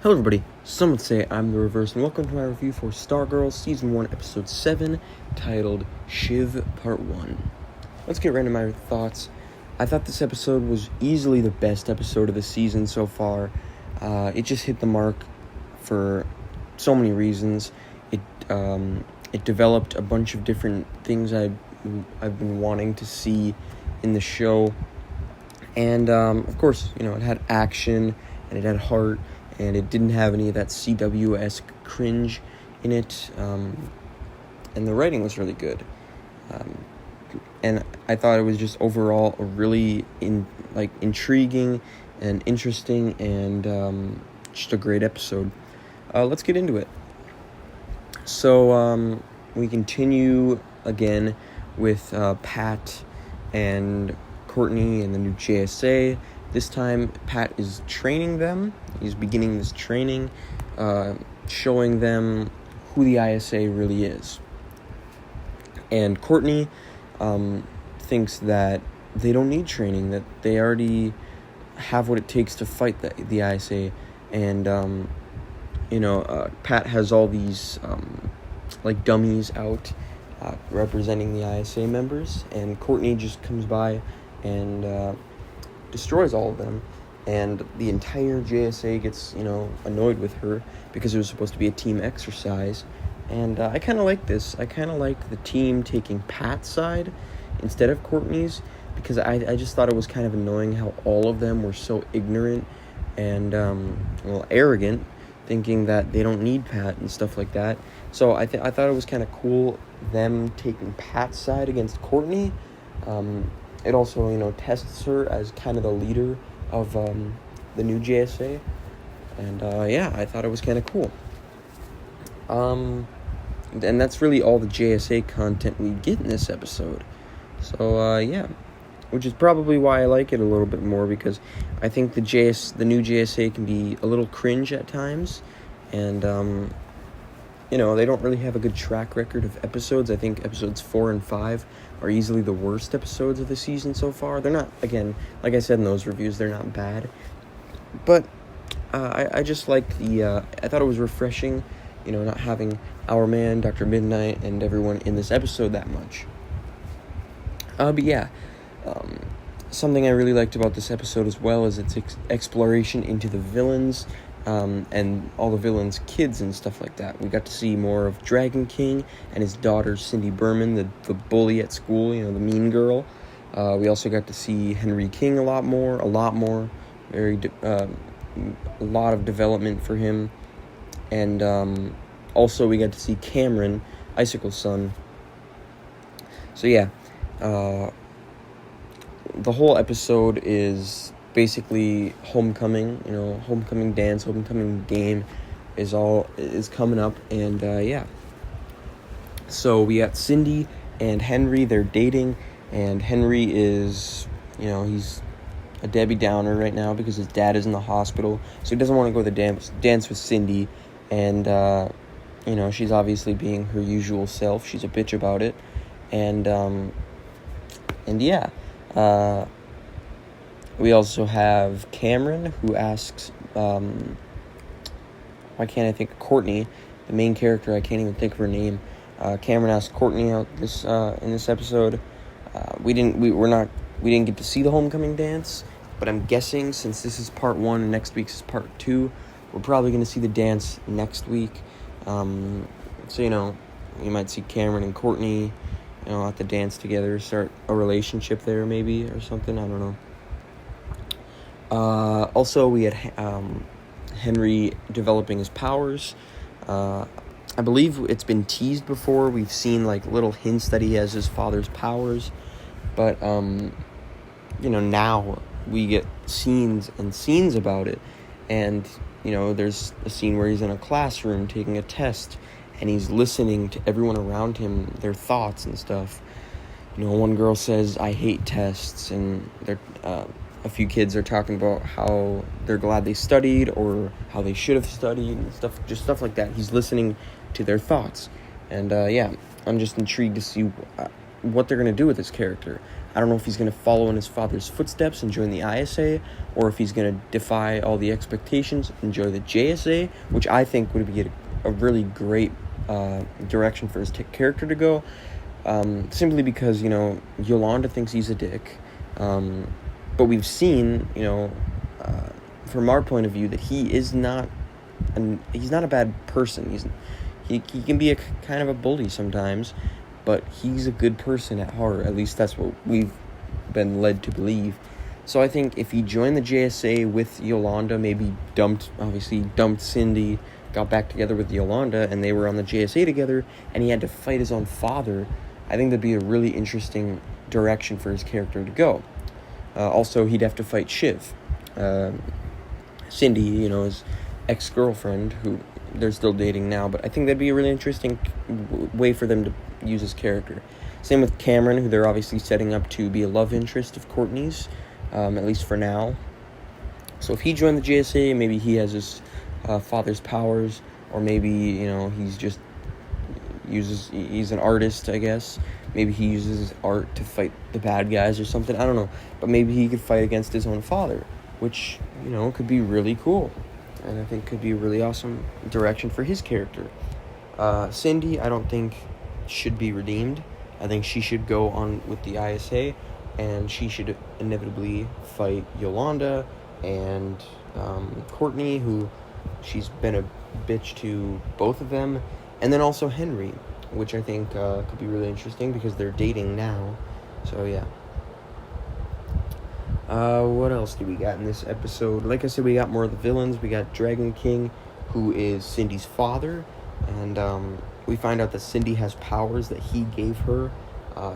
Hello everybody, some would say I'm the reverse, and welcome to my review for Stargirl Season 1, Episode 7, titled Shiv Part 1. Let's get right into my thoughts. I thought this episode was easily the best episode of the season so far. It just hit the mark for so many reasons. It developed a bunch of different things I've been wanting to see in the show. And, of course, it had action, and it had heart, and it didn't have any of that CW-esque cringe in it, and the writing was really good. And I thought it was just overall a really intriguing and interesting and just a great episode. Let's get into it. So we continue again with Pat and Courtney and the new JSA. This time, Pat is training them. He's beginning this training, showing them who the ISA really is. And Courtney thinks that they don't need training, that they already have what it takes to fight the ISA. And, Pat has all these, dummies out representing the ISA members. And Courtney just comes by and destroys all of them, and the entire JSA gets annoyed with her because it was supposed to be a team exercise. And I kind of like this. I kind of like the team taking Pat's side instead of Courtney's, because I just thought it was kind of annoying how all of them were so ignorant and arrogant, thinking that they don't need Pat and stuff like that. So I thought it was kind of cool them taking Pat's side against Courtney. It also, tests her as kind of the leader of the new JSA. And, I thought it was kind of cool. And that's really all the JSA content we get in this episode. So, which is probably why I like it a little bit more, because I think the new JSA can be a little cringe at times. And, they don't really have a good track record of episodes. I think episodes 4 and 5 are easily the worst episodes of the season so far. They're not, again, like I said in those reviews, they're not bad. But I just liked I thought it was refreshing, not having Our Man, Dr. Midnight, and everyone in this episode that much. Something I really liked about this episode as well is its exploration into the villains, and all the villains' kids and stuff like that. We got to see more of Dragon King and his daughter Cindy Berman, the bully at school, the mean girl. We also got to see Henry King a lot more. A lot of development for him. And also we got to see Cameron, Icicle's son. So the whole episode is basically homecoming, homecoming dance, homecoming game is coming up, and so we got Cindy and Henry. They're dating, and Henry is, he's a Debbie Downer right now because his dad is in the hospital, so he doesn't want to go to the dance with Cindy, and she's obviously being her usual self. She's a bitch about it, and we also have Cameron, who asks, why can't I think of Courtney, the main character? I can't even think of her name. Cameron asks Courtney out in this episode. We didn't get to see the homecoming dance, but I'm guessing since this is part 1 and next week's is part 2, we're probably going to see the dance next week. So you might see Cameron and Courtney, at the dance together, start a relationship there maybe or something. I don't know. Also, we had Henry developing his powers. I believe it's been teased before. We've seen little hints that he has his father's powers, but now we get scenes and scenes about it. And there's a scene where he's in a classroom taking a test, and he's listening to everyone around him, their thoughts and stuff. One girl says, "I hate tests," and a few kids are talking about how they're glad they studied or how they should have studied and stuff like that. He's listening to their thoughts. And, I'm just intrigued to see what they're going to do with his character. I don't know if he's going to follow in his father's footsteps and join the ISA, or if he's going to defy all the expectations and join the JSA, which I think would be a really great direction for his character to go. Simply because, Yolanda thinks he's a dick. But we've seen, from our point of view, that he's not a bad person. He can be a kind of a bully sometimes, but he's a good person at heart. At least that's what we've been led to believe. So I think if he joined the JSA with Yolanda, maybe dumped Cindy, got back together with Yolanda, and they were on the JSA together, and he had to fight his own father, I think that'd be a really interesting direction for his character to go. Also, he'd have to fight Shiv. Cindy, his ex-girlfriend, who they're still dating now, but I think that'd be a really interesting way for them to use his character. Same with Cameron, who they're obviously setting up to be a love interest of Courtney's, at least for now. So if he joined the JSA, maybe he has his father's powers, or maybe, he's an artist, I guess. Maybe he uses his art to fight the bad guys or something, I don't know. But maybe he could fight against his own father, which, could be really cool. And I think could be a really awesome direction for his character. Cindy, I don't think should be redeemed. I think she should go on with the ISA, and she should inevitably fight Yolanda and Courtney, who she's been a bitch to both of them, and then also Henry, which I think could be really interesting because they're dating now. So yeah. What else do we got in this episode? Like I said, we got more of the villains. We got Dragon King, who is Cindy's father, and we find out that Cindy has powers that he gave her.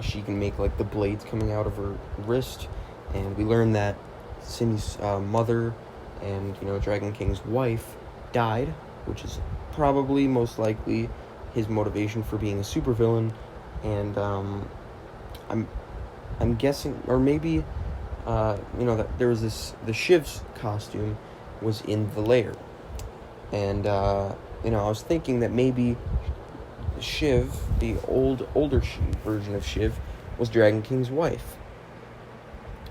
She can make the blades coming out of her wrist, and we learn that Cindy's mother and Dragon King's wife died, which is probably most likely his motivation for being a supervillain. And I'm guessing, or maybe that there was the Shiv's costume was in the lair, and I was thinking that maybe Shiv, the older version of Shiv, was Dragon King's wife.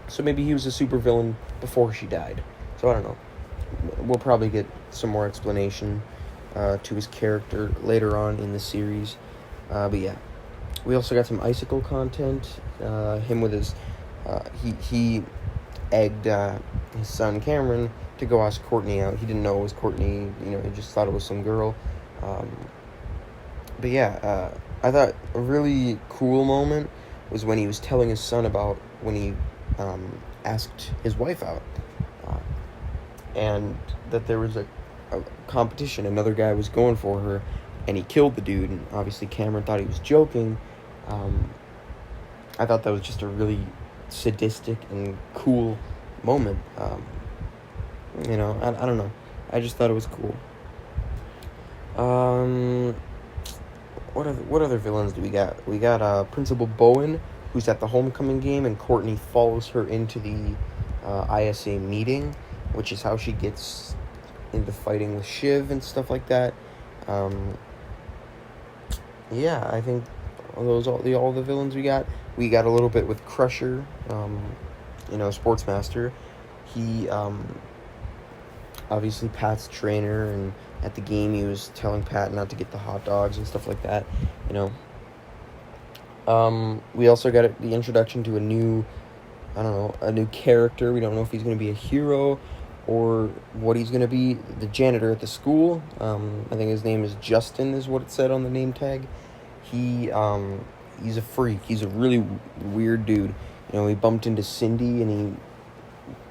So maybe he was a supervillain before she died. So I don't know. We'll probably get some more explanation to his character later on in the series. But yeah, we also got some Icicle content. Him with his he egged his son Cameron to go ask Courtney out. He didn't know it was Courtney. He just thought it was some girl. But yeah, I thought a really cool moment was when he was telling his son about when he asked his wife out, and that there was a competition. Another guy was going for her, and he killed the dude, and obviously Cameron thought he was joking. I thought that was just a really sadistic and cool moment. I don't know. I just thought it was cool. What other villains do we got? We got Principal Bowen, who's at the homecoming game, and Courtney follows her into the ISA meeting, which is how she gets into fighting with Shiv and stuff like that. Yeah, I think all the villains we got. We got a little bit with Crusher, Sportsmaster. He obviously Pat's trainer, and at the game he was telling Pat not to get the hot dogs and stuff like that. We also got the introduction to a new character. We don't know if he's going to be a hero or what he's going to be. The janitor at the school. I think his name is Justin, is what it said on the name tag. He's a freak. He's a really weird dude. He bumped into Cindy and he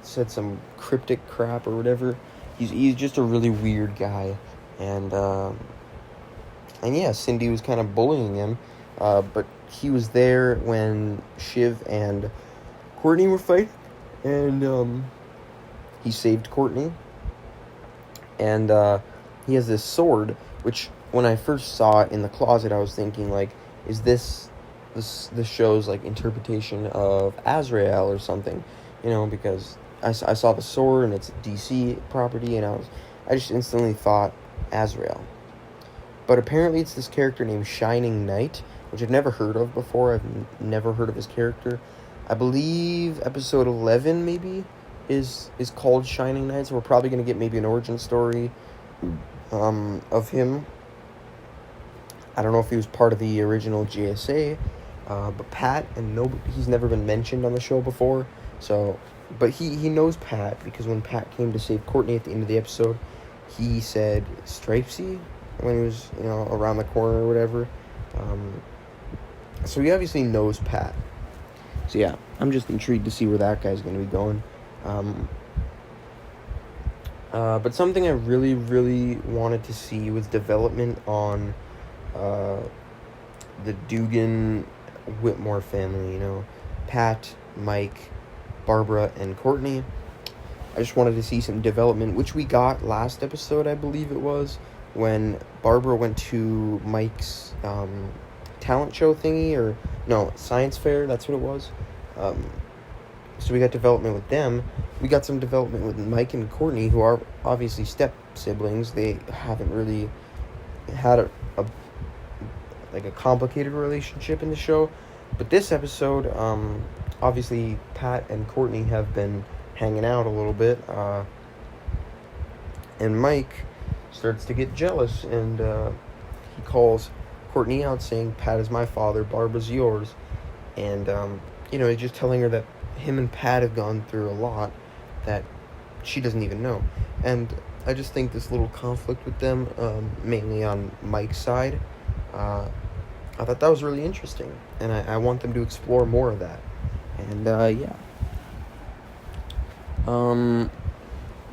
said some cryptic crap or whatever. He's just a really weird guy. And yeah, Cindy was kind of bullying him. But he was there when Shiv and Courtney were fighting. And he saved Courtney. And he has this sword, which when I first saw it in the closet, I was thinking, is this show's interpretation of Azrael or something, because I saw the sword and it's a DC property, and I just instantly thought Azrael. But apparently it's this character named Shining Knight, which I've never heard of before. I've never heard of his character. I believe episode 11 maybe is called Shining Knight, so we're probably going to get maybe an origin story of him. I don't know if he was part of the original GSA, but Pat, and he's never been mentioned on the show before, so, but he knows Pat, because when Pat came to save Courtney at the end of the episode, he said Stripesy when he was, around the corner or whatever. So he obviously knows Pat. So yeah, I'm just intrigued to see where that guy's going to be going. But something I really, really wanted to see was development on the Dugan-Whitmore family, Pat, Mike, Barbara, and Courtney. I just wanted to see some development, which we got last episode, I believe it was, when Barbara went to Mike's talent show thingy, science fair, that's what it was. So we got development with them. We got some development with Mike and Courtney, who are obviously step siblings. They haven't really had a complicated relationship in the show. But this episode, obviously Pat and Courtney have been hanging out a little bit. And Mike starts to get jealous, and he calls Courtney out saying, Pat is my father, Barbara's yours. And, he's just telling her that him and Pat have gone through a lot that she doesn't even know. And I just think this little conflict with them, mainly on Mike's side, I thought that was really interesting. And I want them to explore more of that. And, yeah.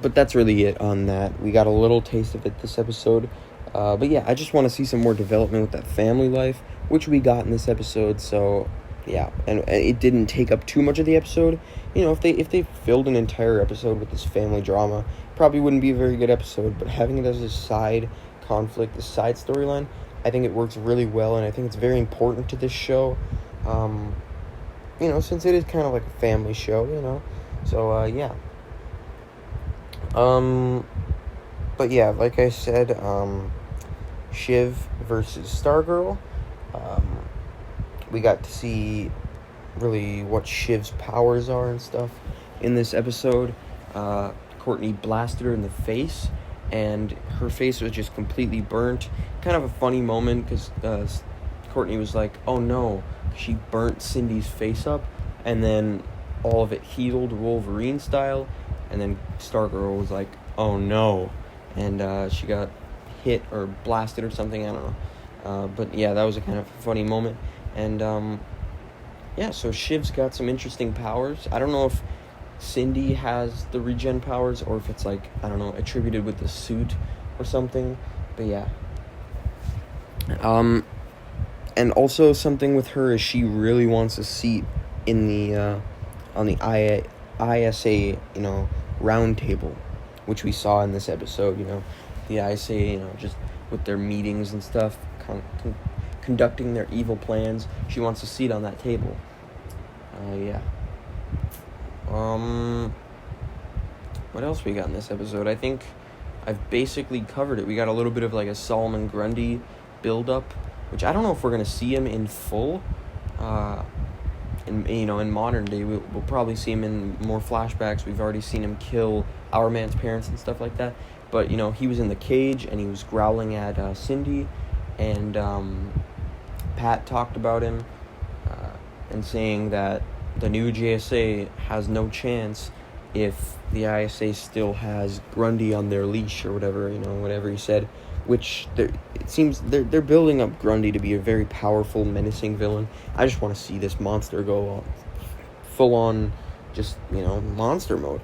But that's really it on that. We got a little taste of it this episode. But yeah, I just want to see some more development with that family life, which we got in this episode. So yeah, and it didn't take up too much of the episode. If they filled an entire episode with this family drama, probably wouldn't be a very good episode. But having it as a side conflict, a side storyline, I think it works really well, and I think it's very important to this show. Since it is kind of like a family show, So yeah. But yeah, like I said, Shiv versus Stargirl. We got to see really what Shiv's powers are and stuff in this episode. Courtney blasted her in the face, and her face was just completely burnt. Kind of a funny moment, because Courtney was like, oh no, she burnt Cindy's face up, and then all of it healed Wolverine style, and then Stargirl was like, oh no, and she got hit or blasted or something, I don't know. But yeah, that was a kind of funny moment. And yeah, so Shiv's got some interesting powers. I don't know if Cindy has the regen powers, or if it's attributed with the suit or something. But yeah. And also something with her is she really wants a seat in the on the ISA round table, which we saw in this episode. The ISA, just with their meetings and stuff, conducting their evil plans. She wants a seat on that table. Yeah. What else we got in this episode? I think I've basically covered it. We got a little bit of a Solomon Grundy build-up, which I don't know if we're gonna see him in full. In modern day, we'll probably see him in more flashbacks. We've already seen him kill Our Man's parents and stuff like that. But he was in the cage and he was growling at Cindy, and Pat talked about him and saying that the new JSA has no chance if the ISA still has Grundy on their leash or whatever, whatever he said. Which it seems they're building up Grundy to be a very powerful, menacing villain. I just want to see this monster go full on, just monster mode.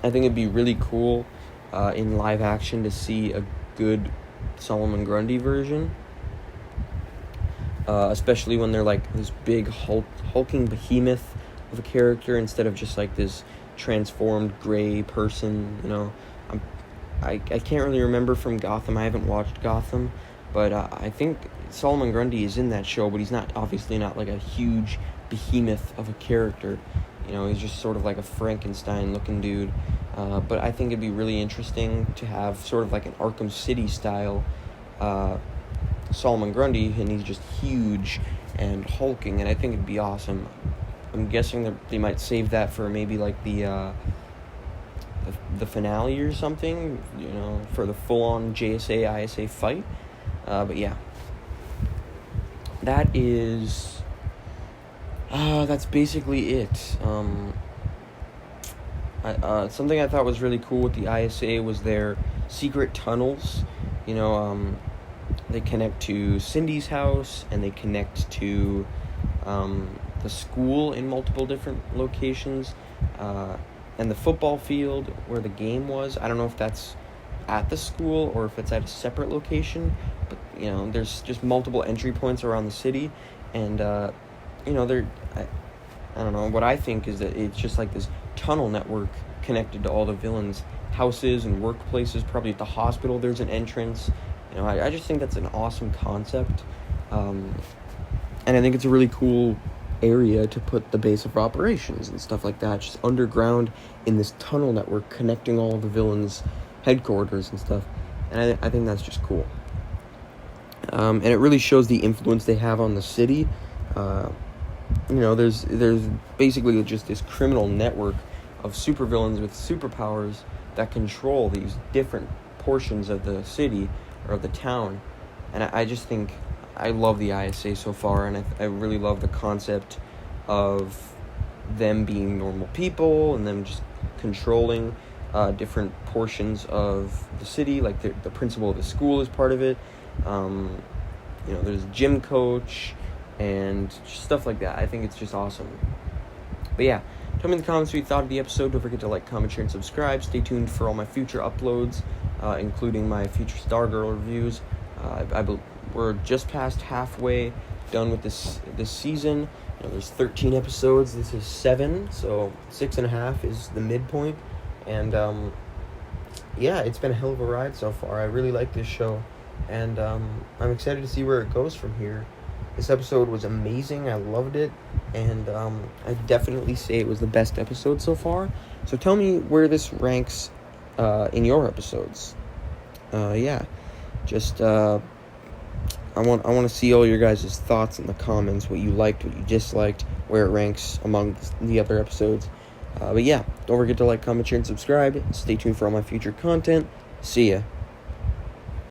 I think it'd be really cool in live action to see a good Solomon Grundy version. Especially when they're this big hulking behemoth of a character instead of just this transformed gray person. I can't really remember from Gotham. I haven't watched Gotham, but I think Solomon Grundy is in that show, but he's obviously not a huge behemoth of a character. He's just sort of a Frankenstein looking dude. But I think it'd be really interesting to have sort of an Arkham City style Solomon Grundy, and he's just huge and hulking, and I think it'd be awesome. I'm guessing that they might save that for maybe like the finale or something, for the full-on JSA ISA fight. But yeah, that's basically it. Something I thought was really cool with the ISA was their secret tunnels. They connect to Cindy's house, and they connect to the school in multiple different locations, and the football field where the game was. I don't know if that's at the school or if it's at a separate location, but there's just multiple entry points around the city, and I don't know, what I think is that it's just like this tunnel network connected to all the villains' houses and workplaces. Probably at the hospital there's an entrance. I just think that's an awesome concept, and I think it's a really cool area to put the base of operations and stuff like that, just underground in this tunnel network connecting all the villains' headquarters and stuff. And I think that's just cool. And it really shows the influence they have on the city. There's basically just this criminal network of supervillains with superpowers that control these different portions of the city or of the town. And I just think I love the ISA so far, and I really love the concept of them being normal people and them just controlling different portions of the city. Like the principal of the school is part of it. There's a gym coach and just stuff like that. I think it's just awesome. But yeah, tell me in the comments what you thought of the episode. Don't forget to like, comment, share, and subscribe. Stay tuned for all my future uploads, including my future Stargirl reviews. We're just past halfway done with this season. There's 13 episodes. This is 7, so 6.5 is the midpoint. And yeah, it's been a hell of a ride so far. I really like this show, and I'm excited to see where it goes from here. This episode was amazing. I loved it, and I definitely say it was the best episode so far. So tell me where this ranks in your episodes. I want to see all your guys' thoughts in the comments, what you liked, what you disliked, where it ranks among the other episodes. But yeah, don't forget to like, comment, share, and subscribe. Stay tuned for all my future content. See ya.